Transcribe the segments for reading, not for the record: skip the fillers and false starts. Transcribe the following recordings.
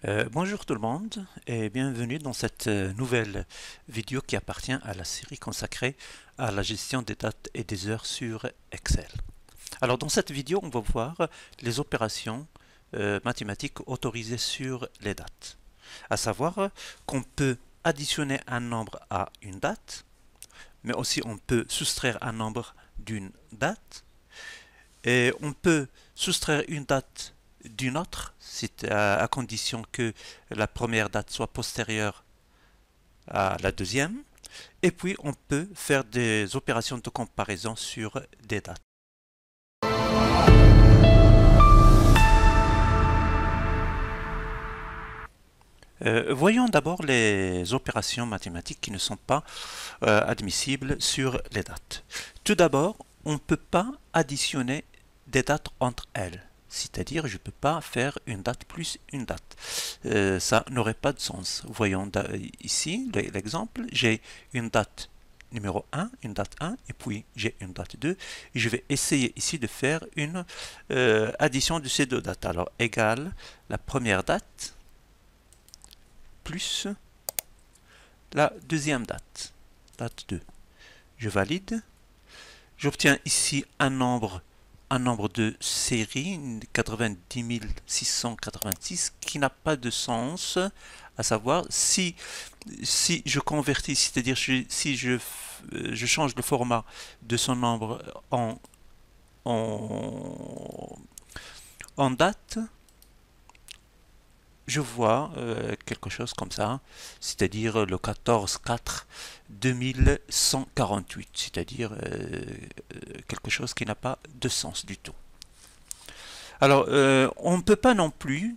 Bonjour tout le monde et bienvenue dans cette nouvelle vidéo qui appartient à la série consacrée à la gestion des dates et des heures sur Excel. Alors dans cette vidéo, on va voir les opérations mathématiques autorisées sur les dates. À savoir qu'on peut additionner un nombre à une date, mais aussi on peut soustraire un nombre d'une date, et on peut soustraire une date d'une autre, à condition que la première date soit postérieure à la deuxième. Et puis on peut faire des opérations de comparaison sur des dates. Voyons d'abord les opérations mathématiques qui ne sont pas admissibles sur les dates. Tout d'abord, on ne peut pas additionner des dates entre elles. C'est-à-dire, je ne peux pas faire une date plus une date. Ça n'aurait pas de sens. Voyons ici l'exemple. J'ai une date numéro 1, une date 1, et puis j'ai une date 2. Et je vais essayer ici de faire une addition de ces deux dates. Alors, égale la première date plus la deuxième date, date 2. Je valide. J'obtiens ici un nombre de série, 90 686, qui n'a pas de sens, à savoir si je convertis, c'est-à-dire si je change le format de son nombre en date, je vois quelque chose comme ça, c'est-à-dire le 14-4-2148, c'est-à-dire quelque chose qui n'a pas de sens du tout. Alors, on ne peut pas non plus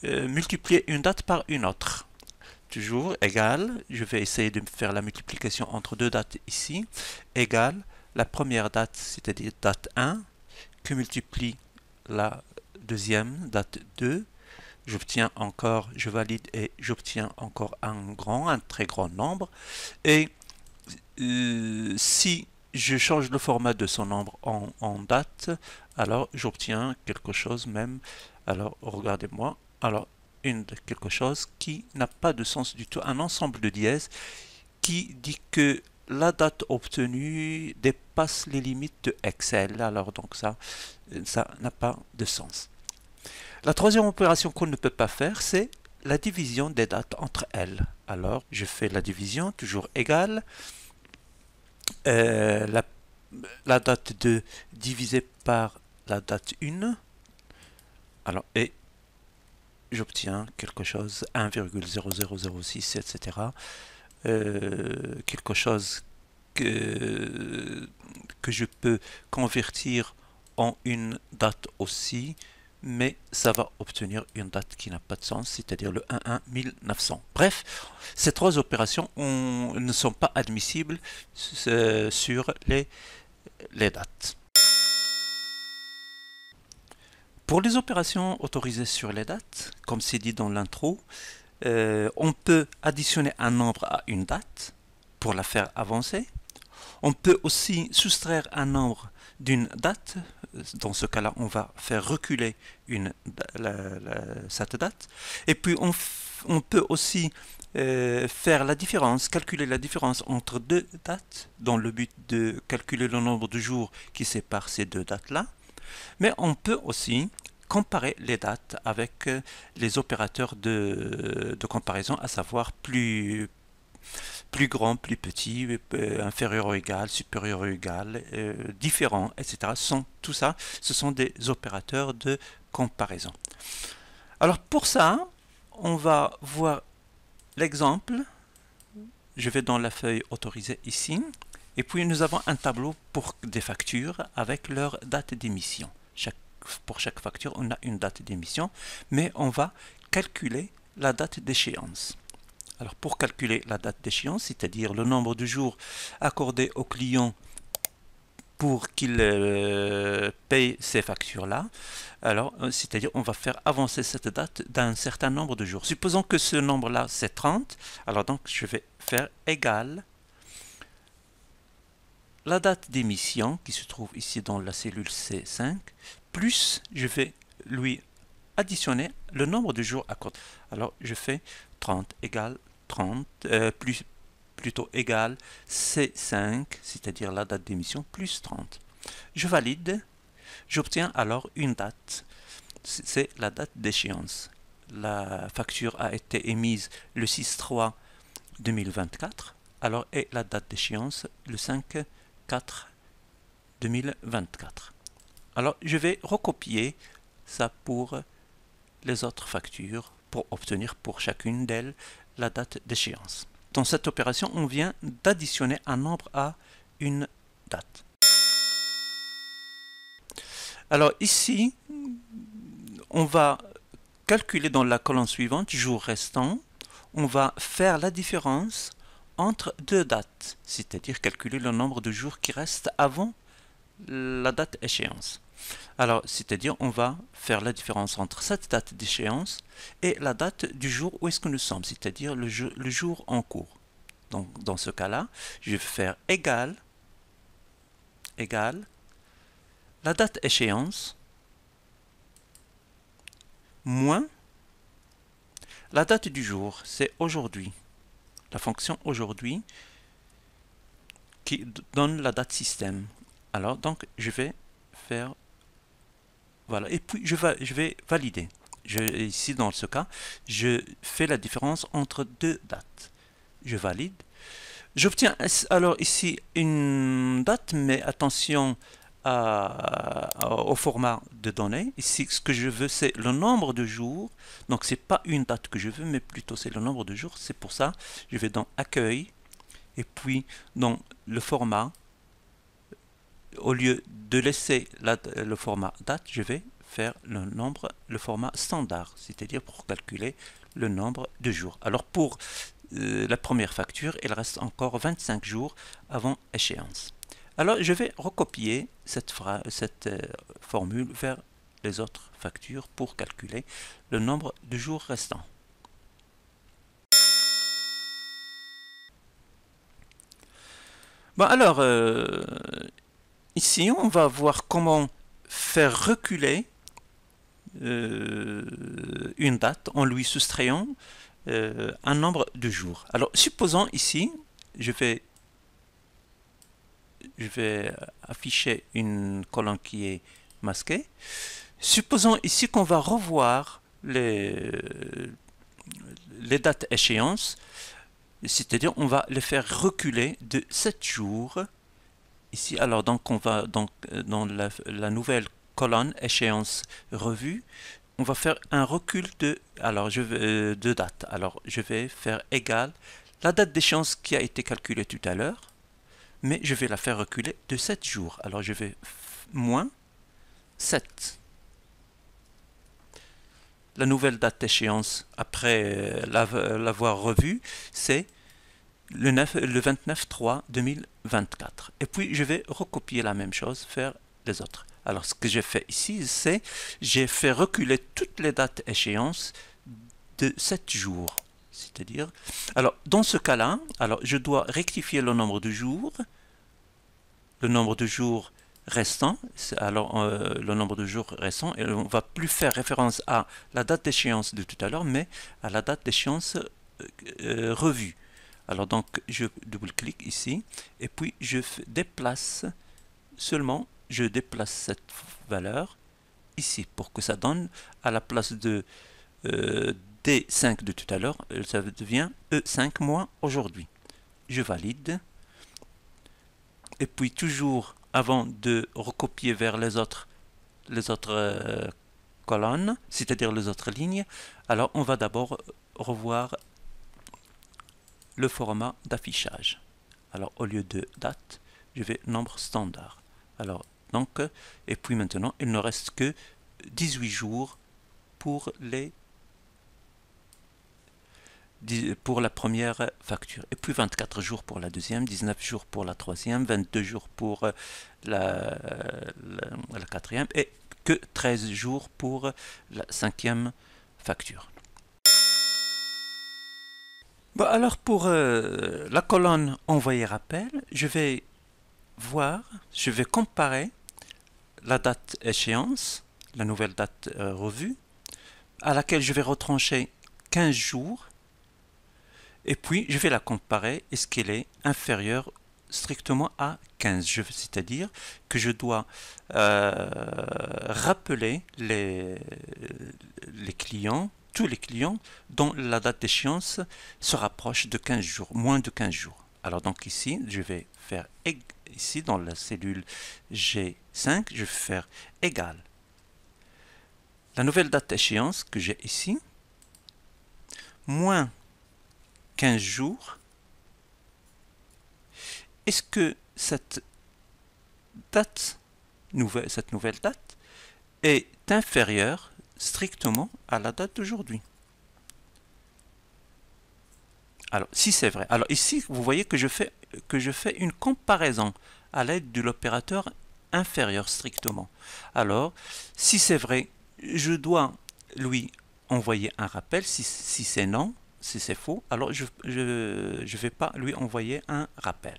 multiplier une date par une autre. Toujours égal, je vais essayer de faire la multiplication entre deux dates ici, égale la première date, c'est-à-dire date 1, que multiplie la deuxième, date 2, j'obtiens encore, je valide et j'obtiens encore un très grand nombre. Et si je change le format de son nombre en date, alors j'obtiens quelque chose même. Alors regardez-moi. Alors quelque chose qui n'a pas de sens du tout. Un ensemble de dièses qui dit que la date obtenue dépasse les limites de Excel. Alors donc ça n'a pas de sens. La troisième opération qu'on ne peut pas faire, c'est la division des dates entre elles. Alors, je fais la division, toujours égale. La date 2 divisée par la date 1. Alors, et j'obtiens quelque chose, 1,0006, etc. Quelque chose que je peux convertir en une date aussi, mais ça va obtenir une date qui n'a pas de sens, c'est-à-dire le 11-1900. Bref, ces trois opérations ne sont pas admissibles sur les dates. Pour les opérations autorisées sur les dates, comme c'est dit dans l'intro, on peut additionner un nombre à une date pour la faire avancer. On peut aussi soustraire un nombre d'une date. Dans ce cas-là, on va faire reculer cette date. Et puis, on peut aussi faire la différence, calculer la différence entre deux dates, dans le but de calculer le nombre de jours qui séparent ces deux dates-là. Mais on peut aussi comparer les dates avec les opérateurs de comparaison, à savoir plus grand, plus petit, inférieur ou égal, supérieur ou égal, différent, etc. Tout ça, ce sont des opérateurs de comparaison. Alors pour ça, on va voir l'exemple. Je vais dans la feuille autorisée ici. Et puis nous avons un tableau pour des factures avec leur date d'émission. Pour chaque facture, on a une date d'émission, mais on va calculer la date d'échéance. Alors pour calculer la date d'échéance, c'est-à-dire le nombre de jours accordés au client pour qu'il paye ces factures-là, alors c'est-à-dire on va faire avancer cette date d'un certain nombre de jours. Supposons que ce nombre-là c'est 30, alors donc je vais faire égal la date d'émission qui se trouve ici dans la cellule C5, plus je vais lui additionner le nombre de jours à côté. Alors, je fais 30 égale 30, plutôt égale C5, c'est-à-dire la date d'émission, plus 30. Je valide, j'obtiens alors une date. C'est la date d'échéance. La facture a été émise le 6/3/2024, alors est la date d'échéance le 5/4/2024. Alors, je vais recopier ça pour les autres factures pour obtenir pour chacune d'elles la date d'échéance. Dans cette opération, on vient d'additionner un nombre à une date. Alors ici, on va calculer dans la colonne suivante, jour restant, on va faire la différence entre deux dates, c'est-à-dire calculer le nombre de jours qui restent avant la date échéance. Alors, c'est-à-dire, on va faire la différence entre cette date d'échéance et la date du jour où est-ce que nous sommes, c'est-à-dire le jour en cours. Donc, dans ce cas-là, je vais faire égal la date échéance moins la date du jour, c'est aujourd'hui. La fonction aujourd'hui qui donne la date système. Alors, donc, je vais faire... Voilà, et puis je vais valider. Ici, dans ce cas, je fais la différence entre deux dates. Je valide. J'obtiens alors ici une date, mais attention au format de données. Ici, ce que je veux, c'est le nombre de jours. Donc, ce n'est pas une date que je veux, mais plutôt c'est le nombre de jours. C'est pour ça, je vais dans Accueil, et puis dans le format, au lieu de laisser le format date, je vais faire le format standard, c'est-à-dire pour calculer le nombre de jours. Alors pour la première facture, il reste encore 25 jours avant échéance. Alors je vais recopier cette formule vers les autres factures pour calculer le nombre de jours restants. Bon alors, ici on va voir comment faire reculer une date en lui soustrayant un nombre de jours. Alors supposons ici, je vais afficher une colonne qui est masquée. Supposons ici qu'on va revoir les dates échéances, c'est-à-dire on va les faire reculer de 7 jours. Ici, alors donc on va dans la nouvelle colonne échéance revue, on va faire un recul de date. Alors je vais faire égal la date d'échéance qui a été calculée tout à l'heure, mais je vais la faire reculer de 7 jours. Alors je vais moins 7. La nouvelle date d'échéance après l'avoir revue, c'est le 29/3/2024. Et puis je vais recopier la même chose, faire les autres. Alors ce que j'ai fait ici, c'est j'ai fait reculer toutes les dates échéances de 7 jours. C'est-à-dire, alors dans ce cas-là, alors je dois rectifier le nombre de jours restant. Alors le nombre de jours restants, et on ne va plus faire référence à la date d'échéance de tout à l'heure, mais à la date d'échéance revue. Alors donc je double-clique ici et puis je déplace cette valeur ici pour que ça donne à la place de D5 de tout à l'heure, ça devient E5 moins aujourd'hui. Je valide et puis toujours avant de recopier vers les autres colonnes, c'est-à-dire les autres lignes, alors on va d'abord revoir le format d'affichage. Alors au lieu de date, je vais nombre standard. Alors donc, et puis maintenant, il ne reste que 18 jours pour la première facture, et puis 24 jours pour la deuxième, 19 jours pour la troisième, 22 jours pour la quatrième, et que 13 jours pour la cinquième facture. Bon, alors pour la colonne envoyer rappel, je vais comparer la date échéance, la nouvelle date revue, à laquelle je vais retrancher 15 jours, et puis je vais la comparer. Est-ce qu'elle est inférieure strictement à 15? C'est-à-dire que je dois rappeler les clients, tous les clients dont la date d'échéance se rapproche de 15 jours, moins de 15 jours. Alors donc ici, je vais faire ici dans la cellule G5, je vais faire égal la nouvelle date d'échéance que j'ai ici, moins 15 jours. Est-ce que cette nouvelle date est inférieure strictement à la date d'aujourd'hui? Alors, si c'est vrai, alors ici, vous voyez que je fais une comparaison à l'aide de l'opérateur inférieur strictement. Alors, si c'est vrai, je dois lui envoyer un rappel. Si c'est non, si c'est faux, alors je ne vais pas lui envoyer un rappel.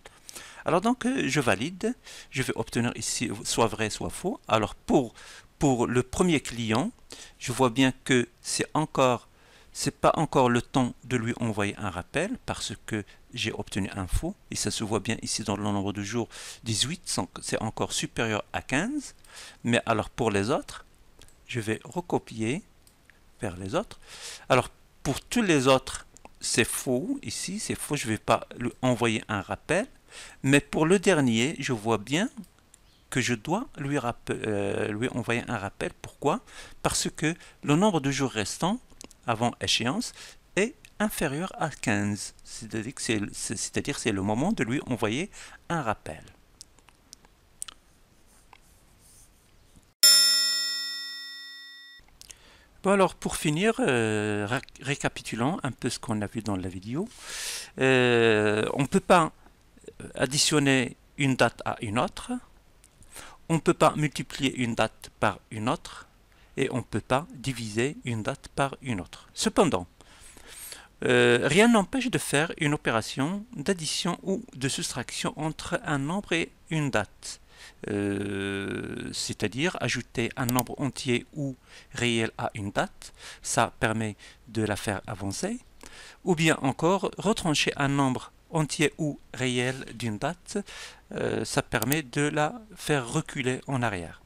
Alors donc, je valide. Je vais obtenir ici soit vrai, soit faux. Alors, pour le premier client, je vois bien que c'est pas encore le temps de lui envoyer un rappel parce que j'ai obtenu un faux. Et ça se voit bien ici dans le nombre de jours 18, c'est encore supérieur à 15. Mais alors, pour les autres, je vais recopier vers les autres. Alors, pour tous les autres, c'est faux. Ici, c'est faux. Je ne vais pas lui envoyer un rappel. Mais pour le dernier, je vois bien que je dois lui envoyer un rappel. Pourquoi? Parce que le nombre de jours restants avant échéance est inférieur à 15. C'est-à-dire que c'est le moment de lui envoyer un rappel. Bon alors pour finir, récapitulons un peu ce qu'on a vu dans la vidéo. On ne peut pas additionner une date à une autre. On ne peut pas multiplier une date par une autre. Et on ne peut pas diviser une date par une autre. Cependant, rien n'empêche de faire une opération d'addition ou de soustraction entre un nombre et une date. C'est-à-dire ajouter un nombre entier ou réel à une date, ça permet de la faire avancer, ou bien encore retrancher un nombre entier ou réel d'une date, ça permet de la faire reculer en arrière.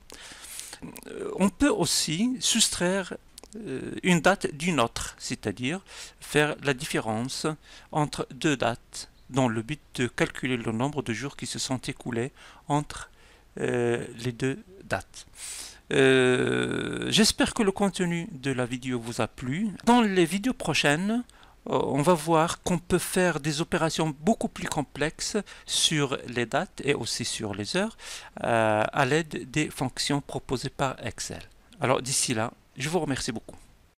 On peut aussi soustraire une date d'une autre, c'est-à-dire faire la différence entre deux dates dans le but de calculer le nombre de jours qui se sont écoulés entre les deux dates. J'espère que le contenu de la vidéo vous a plu. Dans les vidéos prochaines, on va voir qu'on peut faire des opérations beaucoup plus complexes sur les dates et aussi sur les heures à l'aide des fonctions proposées par Excel. Alors d'ici là, je vous remercie beaucoup.